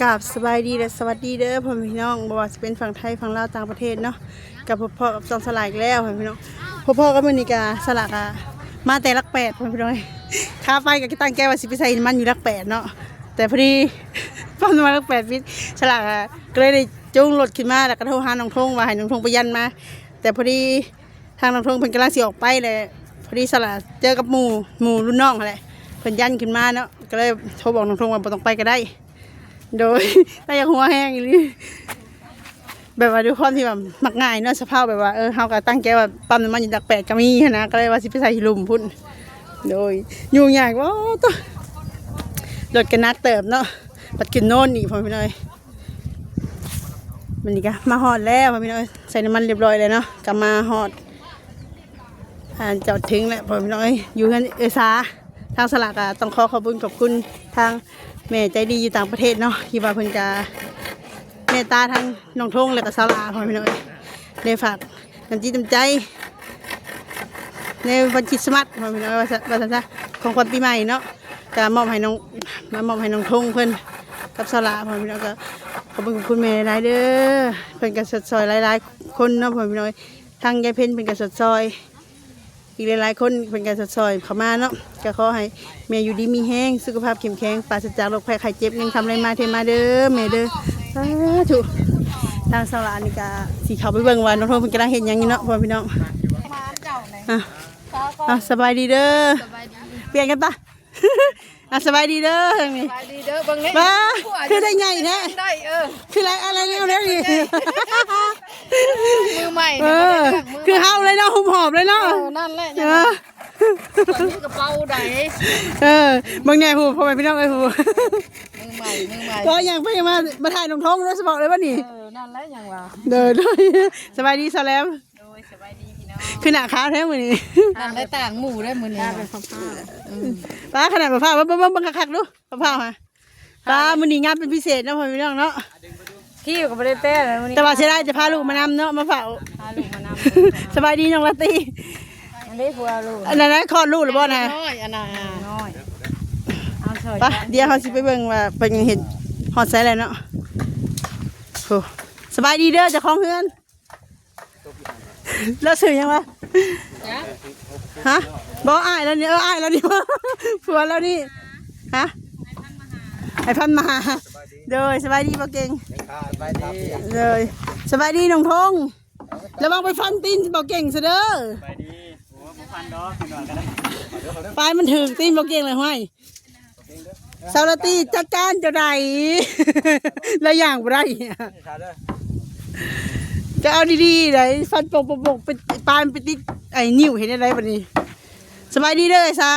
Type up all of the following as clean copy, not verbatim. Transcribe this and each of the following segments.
กราบสบายดีและสวัสดีเด้อพ่อพี่น้องบ่ว่าจะเป็นฝั่งไทยฝั่งลาวต่างประเทศเนาะกับพ่อกับจอมสลากอีกแล้วพ่อพี่น้องพ่อกับมื้อนี้ก็สลากมาแต่ลักแปดพ่อพี่น้องค่าไฟก็ตั้งแก้ว่าสิไปใส่มันอยู่ลักแปดเนาะแต่พอดีปั๊มน้ำมันลักแปดพิษสลากก็เลยได้จูงรถขึ้นมาแล้วก็โทรหาน้องทงว่าให้น้องทงไปยันมาแต่พอดีทางน้องทงเพิ่นกำลังสิออกไปเลยพอดีสลากเจอกับหมู่รุ่นน้องอะไรเพิ่นยันขึ้นมาเนาะก็เลยโทรบอกน้องทงว่าบ่ต้องไปก็ได้โดยถ้าอยากหัวแห้งอีหลีแบบว่าด้วยความที่แบบมักง่ายเนาะสภาพแบบว่าเฮาก็ตั้งใจว่าปั๊มน้ำมันอยู่ดักแปดก็มีนะก็เลยว่าสิไปใส่ลุมพุ่นโดยยุ่งยากว่าต้องรถกันนักเติบเนาะปัดขึ้นโน่นอีกพอพี่น้อยมันนี่ก็มาฮอดแล้วพอพี่น้อยใส่น้ำมันเรียบร้อยเลยเนาะก็มาฮอดจอดถึงแล้วพอพี่น้อยอยู่กันซาทางสลากต้องขอบคุณทางแม่ใจดีอยู่ต่างประเทศเนาะที่ว่าเพิ่นจะเมตตาทางน้องทงและก็สลาพอพี่น้อยได้ฝากน้ำจิตน้ำใจในวันคริสต์มาสพอพี่น้อยว่าซะของคนปีใหม่เนาะก็มอบให้น้องทงเพิ่นกับสลาพอพี่น้อยก็ขอบคุณแม่หลายเด้อเพิ่นก็สดซอยหลายๆคนเนาะพอพี่น้อยทางยายเพ็ญเพิ่นก็สดซอยอีกหลายๆคนเป็นการสดซอยเข้ามาเนาะก็ขอให้แม่อยู่ดีมีแห้งสุขภาพเข้มแข็งปราศจากโรคภัยไข้เจ็บยังทำอะไรมาเทมาเด้อแม่เด้อสาธุทางสลานี่ก็สีเขาไปเบิ่งว่าน้องทงเพิ่นกำลังเห็นยังอยู่เนาะพ่อพี่น้องสบายดีเด้อเปลี่ยนกันปะสบายดีเด้อทางนี้สบายดีเด้อบังนี้มาคือได้ใหญ่แท้ได้คืออะไรเร็วๆนี่มือใหม่คือเฮาเลยเนาะหุ่มหอบเลยเนาะนั่นแหละตอนนี้กระเป๋าใดบางแน่หูพอไปพี่น้องไอ้หูมือใหม่ก็ยังไปมาถ่ายน้องทงด้วยสบอกเลยว่านี่นั่นแหละยังว่าเด้อสบายดีซะแล้วสบายดีพี่น้องคือหน้าขาวแท้มื้อนี้นั่นได้ต่างหมู่ได้มื้อนี้เป็นป้าขนาดมะพร้าวบังคักๆดูมะพร้าวฮะป้ามื้อนี้งานเป็นพิเศษเนาะพ่อพี่น้องเนาะขี้ก็บ่ได้เต้เลยมื้อนี้แต่ว่าสิได้จะพาลูกมานำเนาะมะพร้าวพาลูกมานำสบายดีน้องละตีอันนี้ผัวลูกอันนั้นคลอดลูกหรือบ่นะน้อยอันน่ะน้อยเอาเฉยป่ะเดี๋ยวเฮาสิไปเบิ่งว่าเพิ่นเห็นฮอดไสแล้วเนาะโหสบายดีเด้อเจ้าของเฮือนแล้วสื่อยังวะฮะบอกอ้ายแล้วนี่อ้ายแล้วนี่ผัวแล้วนี่ฮะไอ้พันมาเด้อสบายดีบ่เก่งเด้อสบายดีน้องทงระวังไปฟันตีนบ่เก่งซะเด้อสบายดีโอ้บ่ฟันดอกกินว่ากันได้ปลายมันถึงตีนบ่เก่งเลยห้อยสาวตีจัดการเจ้าใดแล้วอย่างบ่ได้จะเอาดีๆเลยฟันปกไปปลายไปติดไอ้นิ้วเห็นอะไรแบบนี้สบายดีเลยซะ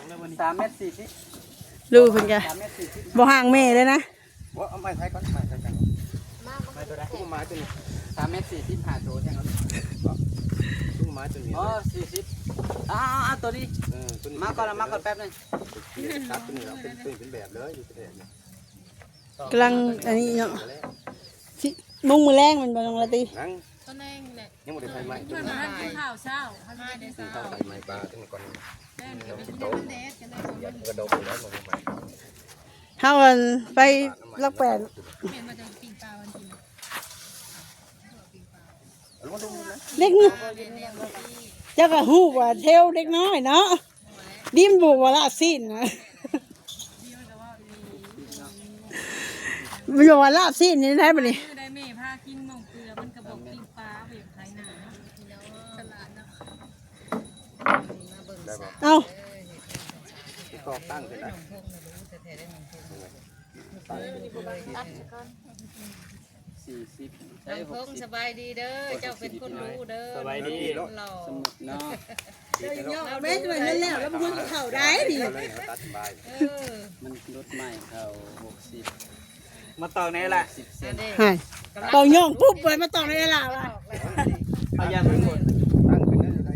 3 เมตร 40ลูกเพิ่นแกบ่ห่างแม่เลยนะเอาไม้ไทยก่อนไม้ไทยกันไม้ตัวใดตู้ไม้ตัวนี้3 เมตร 40หาโตแท้เนาะตู้ไม้ตัวนี้อ๋อ40ตัวนี้มาก่อนแป๊บนึงครับตัวนี้เราเป็นแบบเลยอยู่ประเทศนี้กำลังอันนี้เนาะมุ้งมือแรงมันบางละตีนั่งต้นแรงแหละยังหมดไฟไหม้ต้นไม้ข้าวเช้าข้าวไฟไหม้ปลาตั้งก่อนกระโดดแล้วหมดไฟข้าววันไปลักแปดเล็กน้อยเจ้าก็หูว่าเทวเล็กน้อยเนาะดิ้มบุกว่าละสิ้นนะมันบอกว่าลาบสิ้นนี่ได้ปะนี่ได้แม่พากินหม่องเกลือมันกระบอกกินปลาไปอย่างไทยหนาตลาดนะเอาตอกตั้งขึ้นได้น้องพงสบายดีเด้อเจ้าเป็นคนรู้เด้อสบายดีหล่อเนาะแม่จะไปเล่นแล้วมันเข่าได้ดิมันรถใหม่เข่า60มาต่อในละ10 เซนต่อย่องปุ๊บไปมาต่อในละวะเอายางไปหมดตั้งเป็นอะไร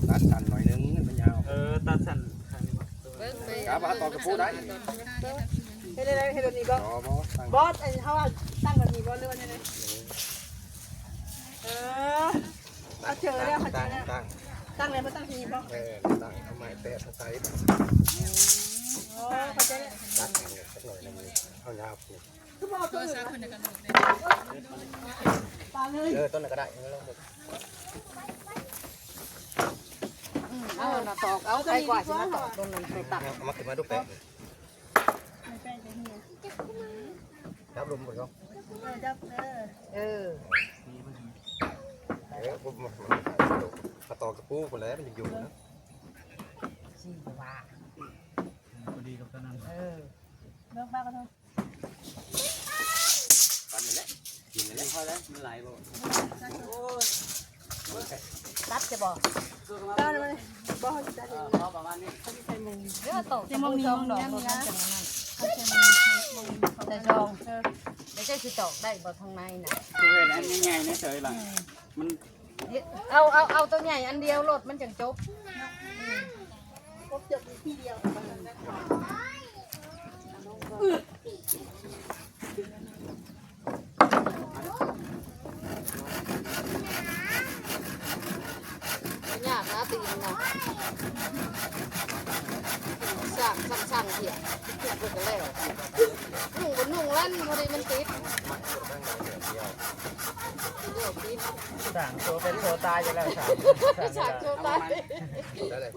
ตัดสันหน่อยนึงมันยาวตัดสันครับมาต่อกระปูได้เฮ็ดอะไรเฮ็ดแบบนี้บอสไอ้เขาตั้งแบบนี้บอสเรื่องอะไรเอาเจอแล้วเขาเจอแล้วตั้งเลยมาตั้งทีบอสตั้งทำไมแต่สไตล์ เขาจะ ตัดแข็งสักหน่อยนึงเอายาวปลูก คือบอกตัวอื่นปลาเลย ต้นไหนก็ได้ไม่ต้องหมด เอาน่ะตอกเอาใครกว่าสิมาตอกตรงนั้นไปตัด เอามาขึ้นมาดูแปะ ไม่แป้งจะเหี่ย รับลมหมดก็ จับเออ ปุ๊บมันมาต่อกับปูหมดแล้วมันอยู่นะ สิว่า พอดีกับตอนนั้น เออ เลิกบ้าก็เถอะ ปันนี่แหละกินนี่แหละ พอแล้วมันไหลบ่ ตัดจะบอก บ้าเลยบ้าจะได้ พอประมาณนี้ เดี๋ยวตอกจะมองช่องดอกรถนั้นจังนั้นแต่ช่องไม่ใช่สิตอกได้บ่ทางในน่ะ คือเห็นอันนี้ไงนี่เฉยหลังมัน เอาตัวใหญ่อันเดียวรถมันจังจบ พบจบที่เดียว ยากนะตีนนะสั่งเหี้ยทุกคนก็แล้วนุ่งลั่นพอดีมันติดเดี๋ยวติด สั่งตัวเป็นตัวตายจะแล้วสั่ง ฉากโจตาย ได้เลย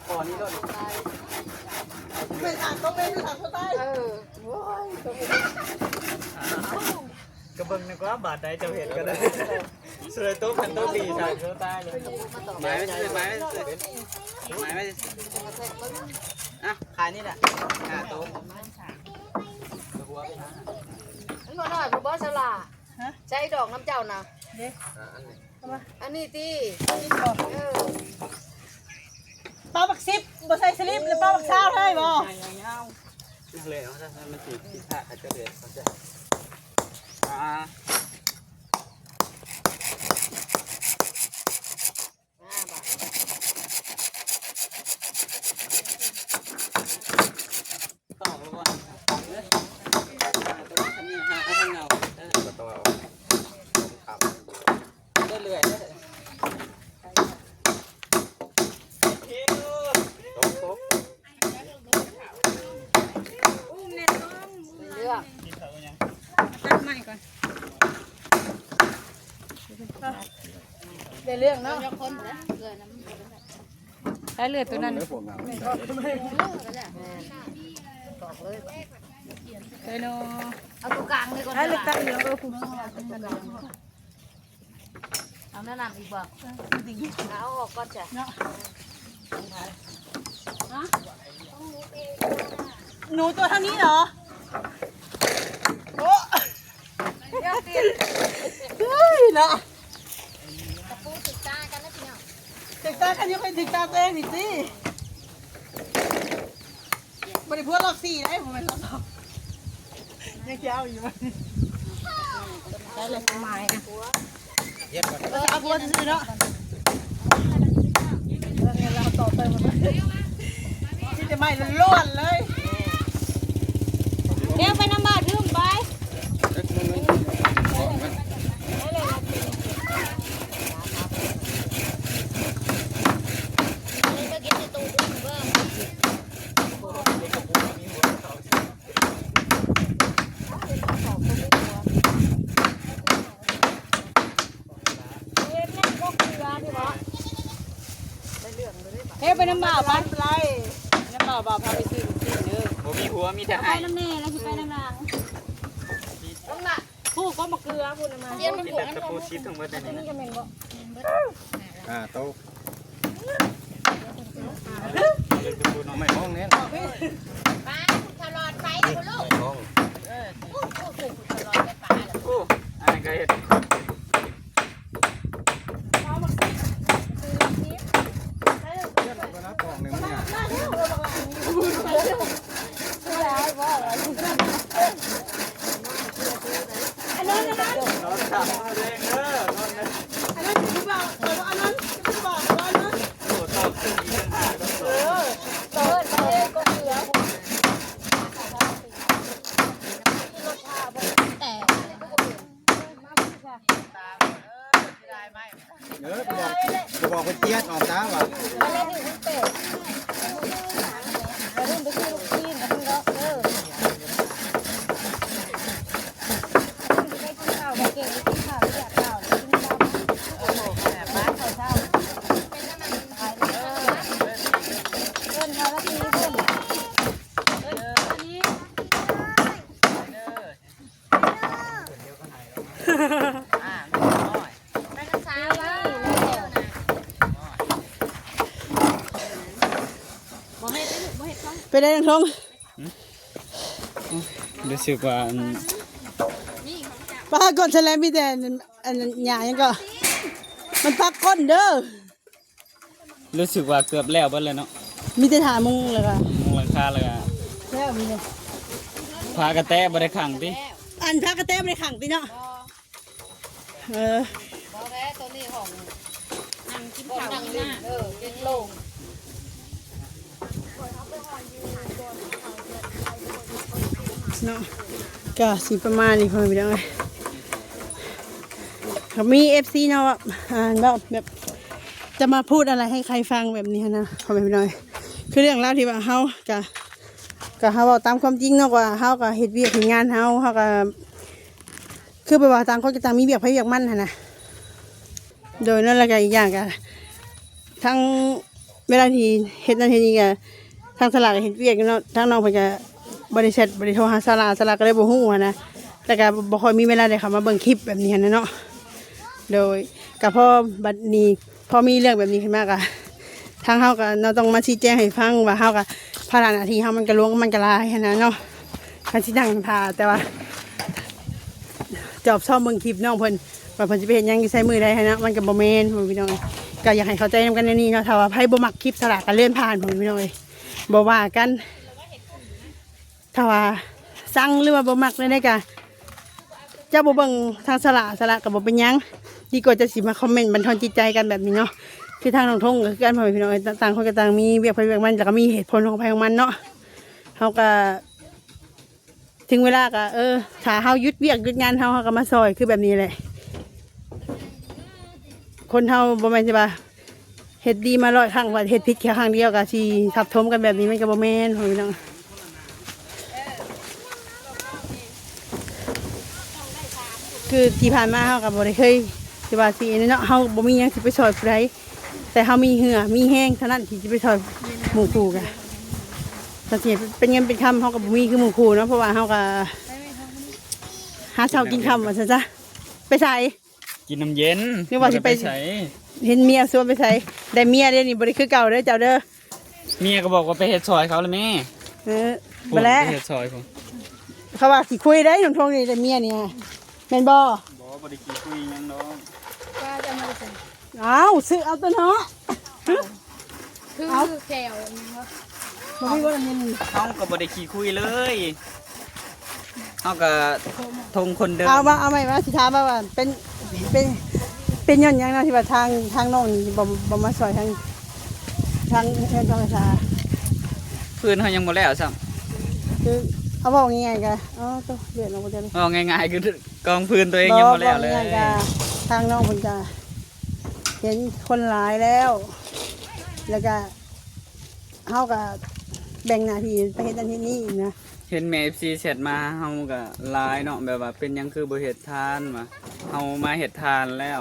ก่อนนี้ก็ ไม่ถามเขาเป็นถามเขาใต้ โอ้ย กระเบื้องนึกว่าบาดใดจะเห็นก็ได้สวยตุ๊กเป็นตุ๊กดีสั่งตัวตายเลย มาต่อ หมายไม่ซื้อหมายไม่ซื้อหมายไม่อ่ะขายนี่แหละตุ๊กหัวไปหา อันน้อยผู้บ่ฉลาดใช้ดอกน้ำเจ้านะ อันนี้ตีปลาบักซิบบ่ใส่สลิปหรือปลาบักเช้าให้บ่ เงาเลยเอาถ้ามันติดที่ผ้าอาจจะเลยเขาจะต่อแล้วว่าตัวนี้หาให้เงา ก็ต้องเอาขับ ได้เรื่อย โต๊ะโต๊ะ เลือก กินเขายัง ตัดใหม่ก่อนได้เรื่องเนาะได้เลือดตัวนั้น เนื้อพวกเรา ตอกเลย เฮ้ยเนาะ เอาตัวกลางเลยก่อน ได้เลือดตั้งเยอะคุณ เอาแนะนำอีกบอกเอาออกก่อนจ้ะ หนูตัวเท่านี้เหรอโอ้เฮ้ยเนาะติดตากันยังไปติดตาตัวเองนี่สิบริพูดรอบ4ได้ผมเป็นรอบ2ยังเจ้าอยู่มั้ยได้เลยไม้นะ เย็บก่อน เอาบัวซื้อเนาะเราต่อเติมมันที่จะไม่ล้วนเลยเดี๋ยวไปน้ำบาดลืมไปเฮ้ยไปน้ำบ่าวบ้านไรน้ำบ่าวบ่าวพาไปซื้อลูกชิ้นเด้อ โมมีหัวมีแต่ ไป หาย น้ำแน่แล้วไปน้ำนาง ต้องหนัก ผู้ก็มาเกลือพูดมา เยี่ยมมัน มี ผง แต่ตะปูชิดทั้งหมดเลย นี่ก็เป็นบ่ โต๊ะ เลยตะปูน้อง ไม่ ไม่ ห้องนี้ ป้าตลอดไปคุณลูก ห้อง ตลอดไปป้า โอ้อันนี้ก็เห็ด ห้องหนึ่งเนี่ย อันนั้น นอนขับเร่งเด้อนอนนะ อันนั้นคือบ่าวอันนั้นคือบ่าวอันนั้น โอ้ตอบถึงอีกปัญหาก็สอง เปิดไปก็เกลือ ไปได้ทั้งทง รู้สึกว่า ป้าก่อนแฉลงมีแต่อันหยายังก็มันพักก้นเด้อ รู้สึกว่าเกือบแล้วเบิดเลยเนาะ มีแต่ถามุงเลยค่ะ มุงหลังคาเลยอ่ะ แล้วมีเลย พากระแตบ่ได้ขังติ อันพักกระแตไม่ได้ขังติเนาะเออ บ่แพ้ตัวนี้ของนั่งกินข้าวนั่งนี่เป็นโล่ง เนาะก็สิประมาณนี้พอไปได้เขามี FC เนาะแบบจะมาพูดอะไรให้ใครฟังแบบนี้นะพอไปหน่อยคือเรื่องราวที่ว่าเฮากะเฮาเอาตามความจริงเนาะว่าเฮาก็เฮ็ดเวียกเฮ็ดงานเฮาก็คือไปว่าต่างคนก็ต่างมีเวียกไผเวียกมันหั่นน่ะโดยนั่นแหละก็อีกอย่างก็ทั้งเวลาที่เฮ็ดนั่นเฮ็ดนี่ก็ทางสลากก็เฮ็ดเวียกเนาะทางน้องเพิ่นก็บ่ได้โทรหาสลากก็เลยบ่ฮู้หันนะแต่ก็บ่ค่อยมีเวลาได้เข้ามาเบิ่งคลิปแบบนี้หันนะเนาะโดยก็พอบัดนี้พอมีเรื่องแบบนี้ขึ้นมาก็ทางเฮาก็เราต้องมาชี้แจงให้ฟังว่าเฮาก็ภาระหน้าที่เฮามันก็หลวงมันก็หลายหันนะเนาะคันสินั่งท่าแต่ว่าจอบซ่อมเบิ่งคลิปน้องเพิ่นว่าเพิ่นสิไปเฮ็ดหยังอยู่ใส่มือใดหันนะมันก็บ่แม่นพ่อพี่น้องก็อยากให้เข้าใจนำกันในนี้เนาะถ้าว่าไผบ่มักคลิปสลากก็เลื่อนผ่านพ่อพี่น้องบ่ว่ากันถ้าว่าสั่งหรือว่าบ่มักเลยได้กะเจ้าบ่เบิ่งทางสละก็บ่เป็นหยังดีกว่าจะสิมาคอมเมนต์บันทอนจิตใจกันแบบนี้เนาะคือทางน้องทงก็คือกันพ่อแม่พี่น้องต่างคนก็ต่างมีเวียกไปเวียกมันแล้วก็มีเหตุผลของของมันเนาะเฮาก็ถึงเวลาก็ถ้าเฮาหยุดเวียกหยุดงานเฮาก็มาซอยคือแบบนี้แหละคนเฮาบ่แม่นสิว่าเฮ็ดดีมา100ครั้งว่าเฮ็ดผิดแค่ครั้งเดียวก็สิทับถมกันแบบนี้มันก็บ่แม่นพ่อแม่พี่น้องคือที่ผ่านมาเขากับบริเคยที่ว่าสีเนาะเขาบ่มีหยังสิไปซอยผู้ใดแต่เขามีเหือมีแห้งเท่านั้นที่จะไปซอยหมู่คู่กันแต่ที่เป็นเงินเป็นคำเขากับบ่มีคือหมู่คู่เนาะเพราะว่าเขาก็หาเช้ากินคำว่าซะไปใส่ กินน้ำเย็น นึกว่าสิไป ใส่ เห็นเมียส่วนไปใส่ได้เมียเดี๋ยวนี้บริคือเก่าเด้อเจ้าเด้อ เมียก็บอกว่าไปเฮ็ดซอยเขาเลยแม่ ไปแล้ว ไปเฮ็ดซอยผม เขาว่าสิคุยได้หนุ่มทงนี่ได้เมียเนี่ยแม่นบ่ บอกบ่ได้กี่คุยหยังดอก ก็จะมาเป็น เอาซื้อเอาตัวเนาะ คือแก้วนี่ครับ บ่มีว่าเงิน เฮาก็บ่ได้ขี้คุยเลยเฮาก็ทงคนเดิม เอาใหม่ว่าสิถามว่าเป็นย้อนหยังนะที่ว่าทางน้องนี่บ่มาซอยทางเงินทองกระชา พื้นเฮายังบ่แล้วซ้ำ คือเอาบอกง่ายๆกันตัวเดือดลงไปเดือน เอาง่ายๆคือกองพื้นตัวเองยังบ่แล้วเลย ง่ายๆกันทางน้องเพิ่นจะเห็นคนหลายแล้ว แล้วก็เฮาก็แบ่งหน้าที่ไปเฮ็ดอันที่นี่นะ เห็นแม่ FC แชทมาเฮาก็ไลน์เนาะแบบว่าเป็นหยังคือบ่เฮ็ดทานวะเฮามาเฮ็ดทานแล้ว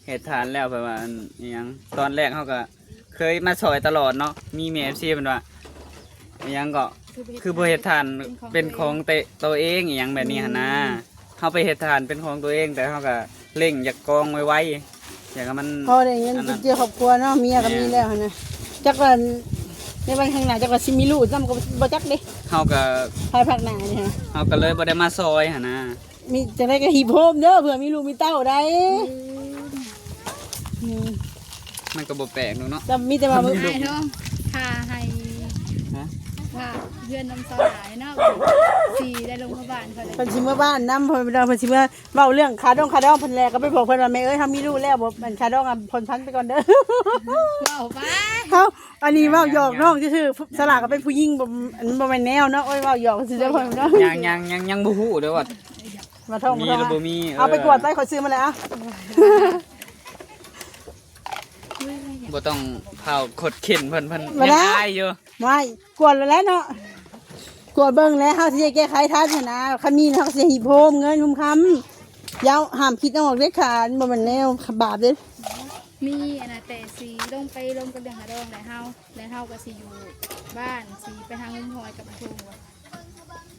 เฮ็ดทานแล้วแบบว่าอันอิหยังตอนแรกเฮาก็เคยมาซอยตลอดเนาะมีแม่ FC เพิ่นว่าอิหยังก็คือบ่เฮ็ดทานเป็นของตัวเองอิหยังแบบนี้หั่นนะเฮาไปเฮ็ดทานเป็นของตัวเองแต่เฮาก็เร่งอยากกองไว้ๆอยากให้มัน พอได้เงินจุนเจือครอบครัวเนาะเมียก็มีแล้วหั่นนะจักว่าในวันข้างหน้าจักว่าสิมีลูกซ้ำก็บ่จักเด้ เฮาก็ ภายภาคหน้านี่ฮะ เฮาก็เลยบ่ได้มาซอยหั่นนะ มีจะได้ก็หีบโฮมเด้อเผื่อมีลูกมีเต้าได้ มันก็บ่แปลกเนาะ แต่มีแต่ว่ามึง ไอ้เนาะพาให้ ฮะ ว่าเพื่อนน้ำซอหลายเนาะสีได้ลงมาบ้านเขาเลย เพิ่นสิเมื่อบ้านนำเพิ่นเพิ่นสิเมื่อเว้าเรื่องคาดองเพิ่นแลก็ไปบอกเพิ่นว่าแม่เอ้ยเฮามีลูกแล้วบ่มันคาดองผลพันไปก่อนเด้อ เอาไป เฮาอันนี้เว้าหยอกน้องซื่อๆสลากก็เป็นผู้หญิงบ่อันบ่แม่นแนวเนาะโอ้ยเว้าหยอกซื่อเด้อเพิ่นเนาะ ยังบ่ฮู้เด้อว่า มาท่อง มี มา หรือ ท่ บ่ อง มี เอาไปกวดไปขอซื้อมาแล้ว บ่ต้องเผาขดเข็นเพิ่นยังอายอยู่ ไม่กวดแล้วเนาะกวดเบิ่งแล้วเฮาสิแก้ไขทันนะคันมีเฮาสิหีบโฮมเงินคุมคำยาวห้ามคิดออกเด็ดขาดบ่แม่นแนวบาปเด้ มีอันน่ะแต่สีลงไปลงกับเดืองหาดองแล้วเฮาก็สิอยู่บ้านสีไปทางหุ้มหอยกับทุ่งว่ะ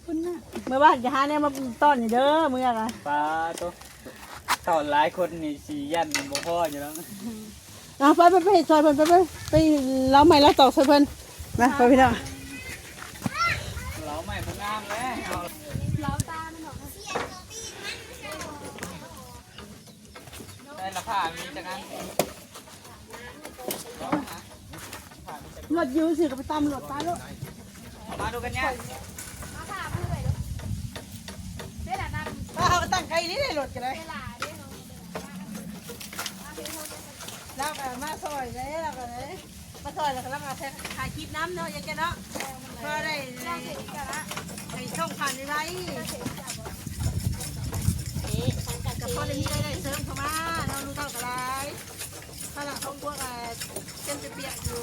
คุณน่ะ เมื่อวานจะหาแนวมาต้อนนี่เด้อมื้ออะ ปลาตัวตอนหลายคนนี่สิยันบ่พออยู่แล้ว เอาไปซอยเพิ่นไปเล้าใหม่เล้าตอกซอยเพิ่นมาไปพี่น้อง ามแล้ว เราตามันหรอก ได้ละผ้ามีจังงั้น รถยูสิก็ไปตามรถตาลูก มาดูกันเนี่ย มาผ่าเพื่อนได้ละนั่น เอาตั้งไกลนี่เลยรถกันเลย เวลาเด้เนาะ แล้วก็มาซอยเลยแล้วก็เลยมาซอยแล้วก็แล้วมาถ่ายคลิปน้ำเนาะยังแกเนาะก็ได้ไปช่องผ่านได้กับพ่อได้มีได้เสริมเข้ามาเรารู้เท่ากับไรขนาดของพวกเส้นเปียกอยู่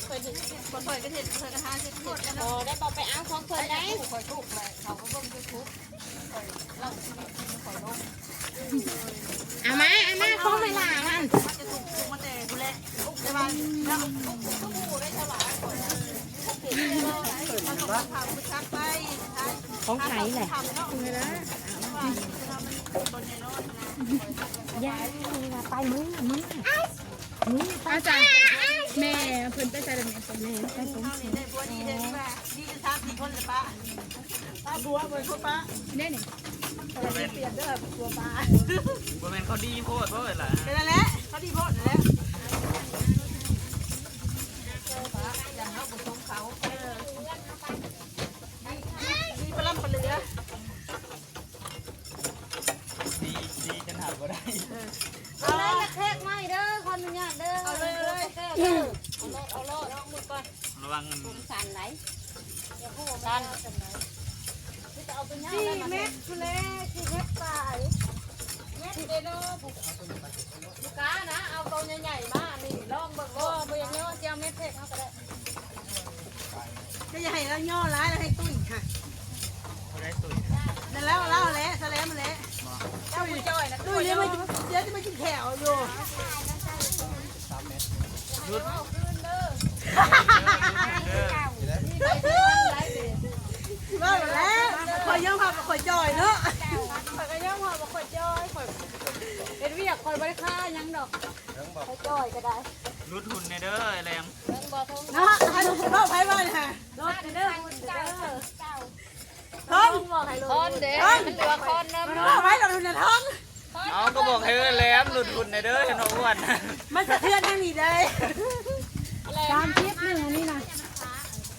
เคยถึงคนเคยก็เห็นเคยกระทานเส้นเปียกกันเนาะ ได้บอกไปเอาของเพิ่นได้ คอยทุกเลยเขาก็เบิ่งยูทูบเราคอยลง เอามาของเวลามัน มันจะถูกมาแต่กูแหละแต่ว่าแล้วมันต้องพาผู้ชักไป ของไผแหละ ทำเนาะเลยนะคนในรถนะ ยายไปมึง อาจารย์แม่เพิ่นไปใส่แบบนี้ แม่ไปผม เท่านี้ได้บัวดีได้ที่ว่าดีจะทำ4 คนเลยป้าป้าบัวบัวป้า ได้นี่ เปลี่ยนเด้อบัวป้า บ่แม่นเขาดีโพดล่ะ เป็นอะไรเขาดีโพดแล้วอย่างเขาบุกของเขาดีปลาล่ำปลาเหลือ ดีจนหาบ่ได้ เอาเลยละแทกไม่เด้อขออนุญาตเด้อ เอาเลย เอาโลดน้องมือก่อน ระวัง ผมสั่นไหนเดี๋ยวพวกสั่นจะเอาไปย่างแล้วมัน คุณเล่กี่เม็ดตาย เม็ดเด้อเนาะลูกค้านะเอาตัวใหญ่ๆมานี่ลองเบิ่งบ่บ่อย่างเนาะเจ้าเม็ดเทกเฮาก็ได้ จะให้เราย่อร้ายแล้วให้ตุ้ยค่ะ บ่ได้ตุย นั่นแล้วเล่าแล้วแสลมมาแล้ว เจ้าผู้จ้อยนะ ตุ้ยเดี๋ยวจะไม่กินแขวอยู่ รุด ว่าแล้วคอยย่อมพาไปคอยจอยเนาะ ข่อยก็ย่อมหัวบ่ข่อยจ้อยข่อยเป็นเวียกข่อยบ่ได้ค่าหยังดอกข่อยจ้อยก็ได้ รุดหุ่นในเด้อแรง เบิ่งบ่ทง นะให้ลูกพ่อไพ่บ้านค่ะ รถเด้อเด้อ ท้อง บอกให้คอนเด้มันเหลือคอนเน พ่อไพ่เราดูนะท้อง เอาก็บอกให้แหลมรุดหุ่นในเด้อเห็นว่าอ้วน มันสะเทือนทางนี้ได้ 30นึงอันนี้นะ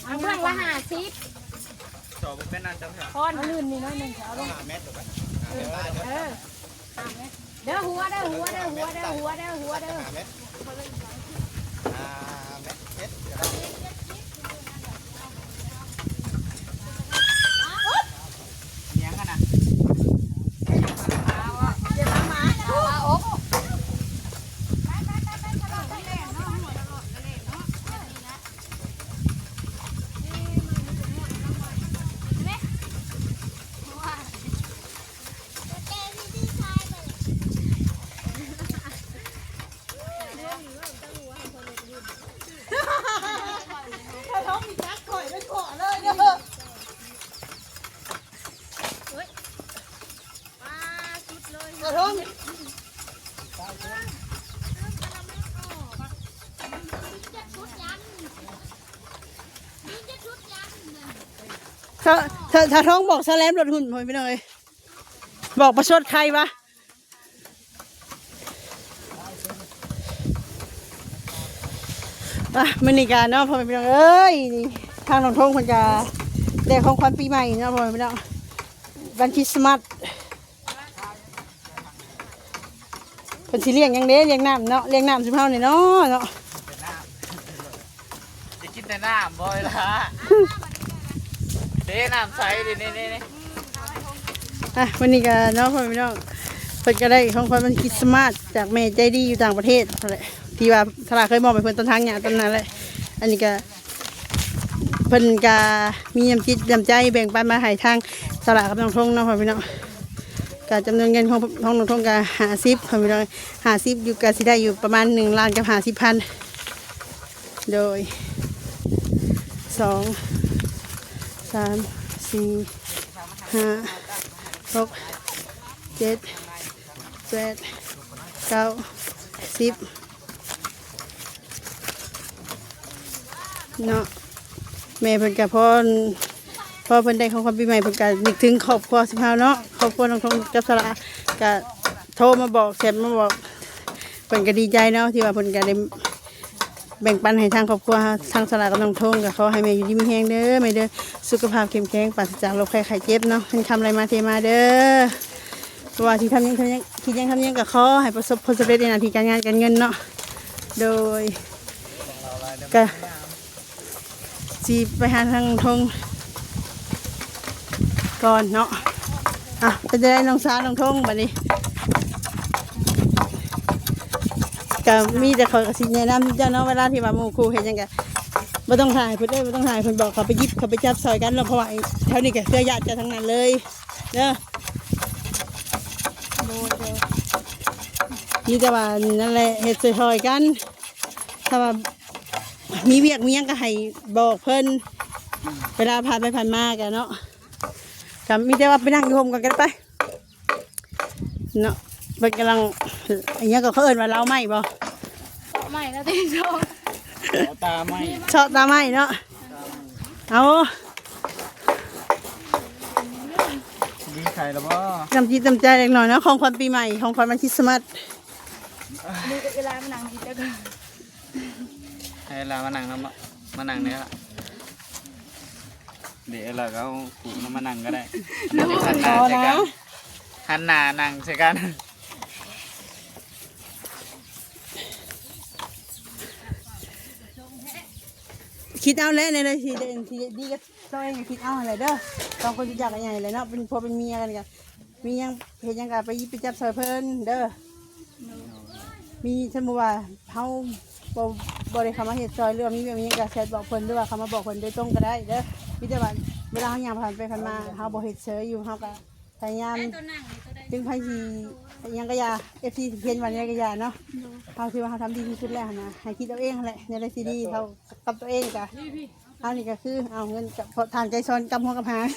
เอาเบื้องละ50 สอบเป็นอันจังครับ คอนลื่นนี่น้อยนึงเอาลง 5 เมตรถูกไหม เด้อหัวเด้อหัวเด้อหัวเด้อหัวเด้อหัวเด้อ 5 เมตรเมตรก็ได้ ยังกันนะ อย่ามาหมา เอาอบ ถ้าท้องมีจักข่อยไม่ขอเลยเด้อถ้าท้อง ถ้าท้องบอกแสลมรถหุ่นพอยไปเลยบอกประชดใครวะมันนี่การเนาะพอไปน้องเอ้ยนี่ทางหนองทงคนจะแดกของขวัญปีใหม่เนาะพอไปน้องวันคริสต์มาสคนสิเลี้ยงยังเด้เลี้ยงน้ำเนาะเลี้ยงน้ำสิบเท่านี่เนาะจะกินแต่น้ำบ่อยละเด้น้ำใสดินี่ วันนี้ก็เนาะพ่อพี่น้องเพิ่นก็ได้ของขวัญวันคริสต์มาสจากแม่ใจดีอยู่ต่างประเทศนั่นแหละที่ว่าสลาเคยมอบไปเพิ่นต้นทางเนี่ยต้นนั้นแหละอันนี้ก็เพิ่นก็มีน้ำจิตน้ำใจแบ่งปันมาให้ทางสลากับน้องทงเนาะพ่อพี่น้องก็จำนวนเงินของน้องทงก็50พ่อพี่น้อง50อยู่ก็สิได้อยู่ประมาณ1 ล้านกับ50,000โดย2 3 4 5 6 7 8 9 10เนาะแม่เพิ่นกับพ่อ พอเพิ่นได้ของขวัญปีใหม่เพิ่นก็นึกถึงครอบครัวสิพาเนาะครอบครัวน้องทงกับสละก็โทรมาบอกแชทมาบอกเพิ่นก็ดีใจเนาะที่ว่าเพิ่นก็ได้แบ่งปันให้ทางครอบครัวทางสละกับน้องทงก็ขอให้แม่อยู่ดีมีแรงเด้อแม่เด้อสุขภาพเข้มแข็งปราศจากโรคภัยไข้เจ็บเนาะเพิ่นทำอะไรมาเทมาเด้อเพราะว่าที่ทำยังคิดยังทำยังก็ขอให้ประสบผลสำเร็จในหน้าที่การงานการเงินเนาะโดยก็สิไปหาทางน้องทงก่อนเนาะอ่ะก็จะได้น้องสาวน้องทงบัดนี้ก็มีแต่คอยกระสิแนะนำเจ้าเนาะเวลาที่ว่าหมู่ครูเห็นยังไงไม่ต้องถ่ายเพื่อนไม่ต้องถ่ายเพื่อนบอกเขาไปยิบเขาไปจับซอยกันแล้วเพราะว่าแถวนี้ก็เครือญาติจะทั้งนั้นเลยเด้อนี่แต่ว่านั่นแหละเฮ็ดซอยกันถ้าว่ามีเวียกมียังก็ให้บอกเพิ่นเวลาผ่านไปผ่านมากันเนาะก็มีแต่ว่าไปนั่งอยู่โฮมกันไปเนาะเพิ่นกำลังอันนี้ก็เขาเอิ้นว่าเราไม่บ่ ใหม่แล้วตีโชว์ เอาตาไม่ ชอบตาไม่เนาะเอา ดีไข่แล้วบ่ จำจิตจำใจเล็กหน่อยเนาะของขวัญปีใหม่ของขวัญวันคริสต์มาส ดูเวลามันหนังอีกแล้วกัน ให้เรามานั่งแล้วมานั่งเนี่ยละเดี๋ยวเราก็เอาขู่มานั่งก็ได้หันหน้าใส่กันหันหน้านั่งใส่กัน คิดเอาแล้วในเลยทีเด่นทีดีก็ต้องเองคิดเอาอะไรเด้อต้องคนรู้จักกันใหญ่เลยเนาะเป็นพอเป็นเมียกันกันมียังเห็นยังกันไปยิบไปจับซอยเพิ่นเด้อมีสมมติว่าเขาบริคำว่าเห็ดซอยเรื่องมีแบบนี้กับแชทบอกเพิ่นด้วยว่าเขามาบอกเพิ่นโดยตรงก็ได้เด้อมีแต่ว่าเวลาเขาย่างผ่านไปผ่านมาเขาบอกเห็ดเฉยอยู่เขาก็พยายามจึงพยายามยังกระยาFC เพียนวันนี้กระยาเนาะเขาคิดว่าเขาทำดีที่สุดแล้วนะให้คิดเอาเองแหละในเรื่องที่ดีเขากับตัวเองกะเอานี่ก็คือเอาเงินกับทานใจซอนกับหัวกับหาง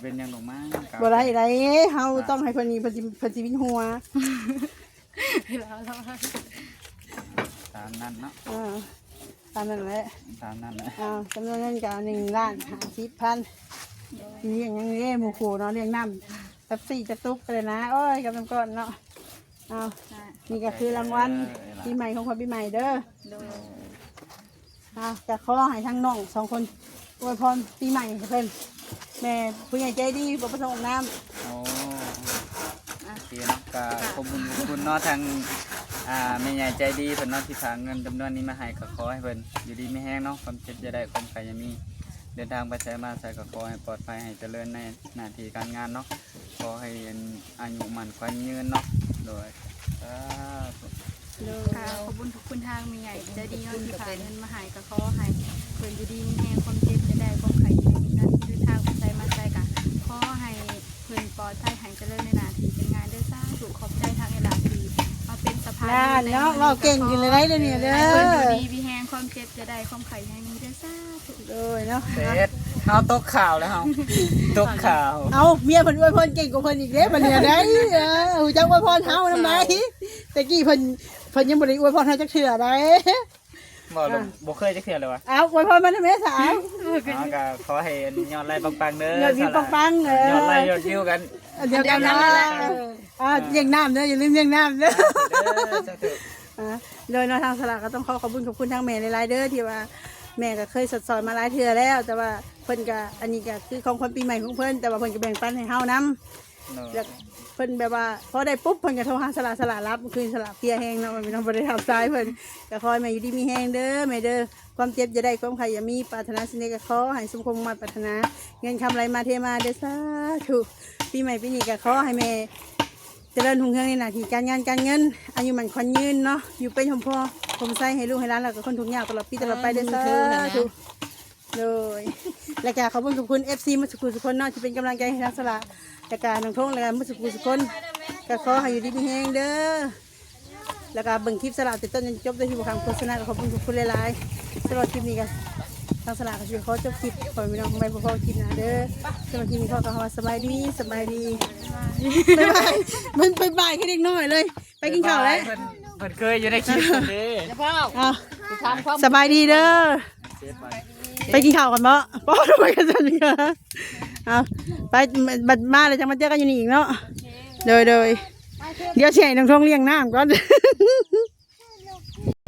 เป็นยังหลงมาก บ่ได้ไรเขาต้องให้เพิ่นนี่เพิ่นสิวินหัว ตามนั้นเนาะ ตามนั้นแหละ ตามนั้นนะ จำนวนเงินก็1,50,000เลี้ยงยังเลี้ยงหมูโขเนาะเลี้ยงน้ำตับ4จะตุ๊กเลยนะโอ้ยกับน้ำก้อนเนาะนี่ก็คือรางวัลปีใหม่ของคนปีใหม่เด้อจะขอให้ทั้งน้อง2คนอวยพรปีใหม่เพิ่นแม่ผู้ใหญ่ใจดีบ่ประสงค์น้ำ โอ้เสียเนาะก็ขอบคุณเนาะทางแม่ใหญ่ใจดีเพิ่นเนาะที่ฝากเงินจำนวนนี้มาให้ก็ขอให้เพิ่นอยู่ดีไม่แห้งเนาะความเจ็บจะได้ความไข้ยังมีเดินทางไปใช้มาใส่ก็ขอให้ปลอดภัยให้เจริญในหน้าที่การงานเนาะขอให้อายุมั่นขวัญยืนเนาะโดยค่ะขอบคุณทุกคนทางมีใหญ่ใจดีเนาะที่ผ่านเงินมาหายก็ขอให้เพิ่นอยู่ดีมีแห้งความเจ็บจะได้ความไข้ยังมีหน้าที่เดินทางไปใช้มาใช้กันขอให้เพิ่นปลอดภัยหายเจริญในหน้าที่เป็นงานได้สร้างถูกขอบใจทางเอลาทีมาเป็นสะพาน เนาะเราเก่งกินเลยได้เดี๋ยวนี้เด้อ เพิ่นอยู่ดีมีแห้งความเจ็บจะได้ความไข้ยังมีได้สร้างถูก เลยเนาะ เสร็จเอาตกข่าวแล้วเฮาตกข่าว เอาเมียเพิ่นอวยพรเก่งกว่าเพิ่นอีกเด้บัดนี้ได้หูจักอวยพรเฮานำได้แต่กี้เพิ่นยังบ่ได้อวยพรเฮาจักเทื่อได้ บ่เคยจะเขียนเลยวะ เอาอวยพรมาทำไมสาว ก็ขอให้ยอดไล่ปังๆเด้อย อดวิวปังๆ ยอดไล่ยอดวิวกัน เดียวกันนะเลี้ยงน้ำเด้ออย่าลืมเลี้ยงน้ำเด้อโดยทางสลากก็ต้องขอบคุณทางแม่หลายๆเด้อที่ว่าแม่ก็เคยสอนมาหลายเทื่อแล้วแต่ว่าเพิ่นก็อันนี้ก็คือของคนปีใหม่ของเพิ่นแต่ว่าเพิ่นก็แบ่งปันให้เฮานำแล้วเพิ่นแบบว่าพอได้ปุ๊บเพิ่นก็โทรหาสลากรับคืนสลากเพียแห้งเนาะมันไม่ต้องบ่ได้ทำซ้ายเพิ่นก็ขอให้แม่อยู่ดีมีแห้งเด้อแม่เด้อความเจ็บจะได้ความไข้อย่ามีปรารถนาสิ่งใดก็ขอให้สมความมุ่งมั่นปรารถนาเงินคำไรมาเทมาเด้อสาธุปีใหม่ปีนี้ก็ขอให้แม่เจริญรุ่งเรืองในหน้าที่การงานการเงินอายุมันขวัญยืนเนาะอยู่เป็นของพ่อผมใส่ให้ลูกให้หลานแล้วก็คนทุกอย่างตลอดปีตลอดไปเด้อสาธุเลยและก็ขอบคุณ FC มาสุขุสุคนเนาะที่เป็นกำลังใจให้ทางสลากและก็น้องทงและก็มาสุขุสุคนก็ขอให้อยู่ดีมีแฮงเด้อแล้วก็เบิ่งคลิปสลากติดต้นจนจบด้วยที่บุคคลโฆษณาก็ขอบคุณทุกคนหลายๆสำหรับคลิปนี้ก็ทางสลากก็ช่วยขอจบคลิปขอให้พี่น้องไปพบคลิปหน้าเด้อสำหรับคลิปนี้ขอว่าสบายดีบ๊ายบายมันไปบ่ายแค่เด็กน้อยเลยไปกินข้าวแล้ว เพิ่นเคยอยู่ในคลิปเด้ แล้วพ่อ สบายดีเด้อ เซฟไป ไปกินข้าวกันบ่บ่ทำไมกันจังเนี่ยเอาไปบัดมาเลยจะมาเจอกันอยู่นี่อีกเนาะโดยเดี๋ยวเสียน้องทองเลี้ยงน้ำก่อน